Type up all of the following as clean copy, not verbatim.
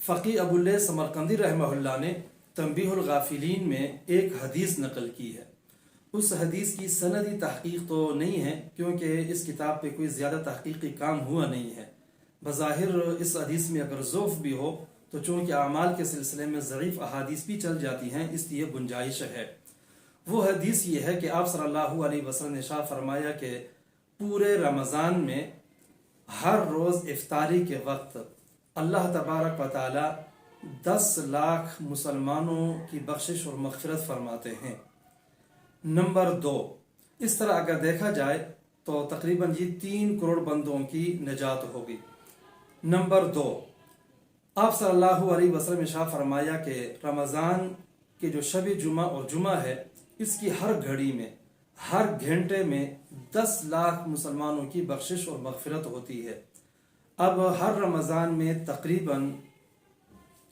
فقی ابواللیث سمرقندی رحمہ اللہ نے تنبیہ الغافلین میں ایک حدیث نقل کی ہے۔ اس حدیث کی سندی تحقیق تو نہیں ہے کیونکہ اس کتاب پہ کوئی زیادہ تحقیقی کام ہوا نہیں ہے۔ بظاہر اس حدیث میں اگر ضعف بھی ہو تو چونکہ اعمال کے سلسلے میں ضعیف احادیث بھی چل جاتی ہیں، اس لیے گنجائش ہے۔ وہ حدیث یہ ہے کہ آپ صلی اللہ علیہ وسلم نے ارشاد فرمایا کہ پورے رمضان میں ہر روز افطاری کے وقت اللہ تبارک و تعالی 10 لاکھ مسلمانوں کی بخشش اور مغفرت فرماتے ہیں۔ نمبر 2، اس طرح اگر دیکھا جائے تو تقریباً یہ 3 کروڑ بندوں کی نجات ہوگی۔ نمبر 2، آپ صلی اللہ علیہ وسلم نے ارشاد فرمایا کہ رمضان کے جو شب جمعہ اور جمعہ ہے، اس کی ہر گھڑی میں، ہر گھنٹے میں 10 لاکھ مسلمانوں کی بخشش اور مغفرت ہوتی ہے۔ اب ہر رمضان میں تقریباً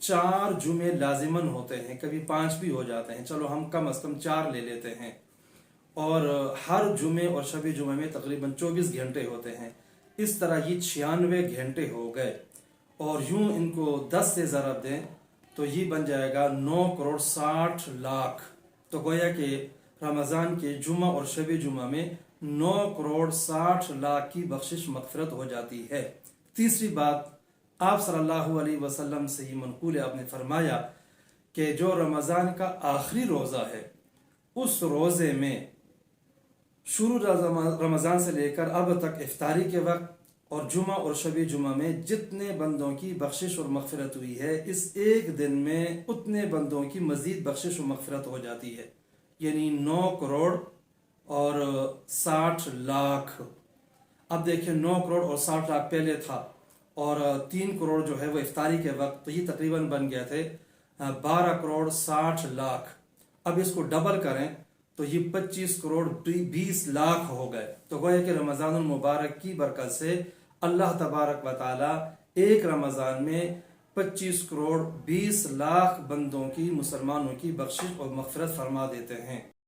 4 جمعے لازماً ہوتے ہیں، کبھی 5 بھی ہو جاتے ہیں، چلو ہم کم از کم 4 لے لیتے ہیں، اور ہر جمعے اور شب جمعہ میں تقریباً 24 گھنٹے ہوتے ہیں۔ اس طرح یہ 96 گھنٹے ہو گئے، اور یوں ان کو 10 سے ضرب دیں تو یہ بن جائے گا 9 کروڑ 60 لاکھ۔ تو گویا کہ رمضان کے جمعہ اور شب جمعہ میں 9 کروڑ 60 لاکھ کی بخشش مغفرت ہو جاتی ہے۔ تیسری بات، آپ صلی اللہ علیہ وسلم سے یہ منقول ہے، آپ نے فرمایا کہ جو رمضان کا آخری روزہ ہے، اس روزے میں شروع رمضان سے لے کر اب تک افطاری کے وقت اور جمعہ اور شب جمعہ میں جتنے بندوں کی بخشش اور مغفرت ہوئی ہے، اس ایک دن میں اتنے بندوں کی مزید بخشش و مغفرت ہو جاتی ہے، یعنی 9 کروڑ اور 60 لاکھ۔ اب دیکھیں 9 کروڑ اور 60 لاکھ پہلے تھا، اور 3 کروڑ جو ہے وہ افطاری کے وقت، تو یہ تقریباً بن گئے تھے 12 کروڑ 60 لاکھ۔ اب اس کو ڈبل کریں تو یہ 25 کروڑ 20 لاکھ ہو گئے۔ تو گویا کہ رمضان المبارک کی برکت سے اللہ تبارک و تعالی ایک رمضان میں 25 کروڑ 20 لاکھ بندوں کی، مسلمانوں کی بخشش اور مغفرت فرما دیتے ہیں۔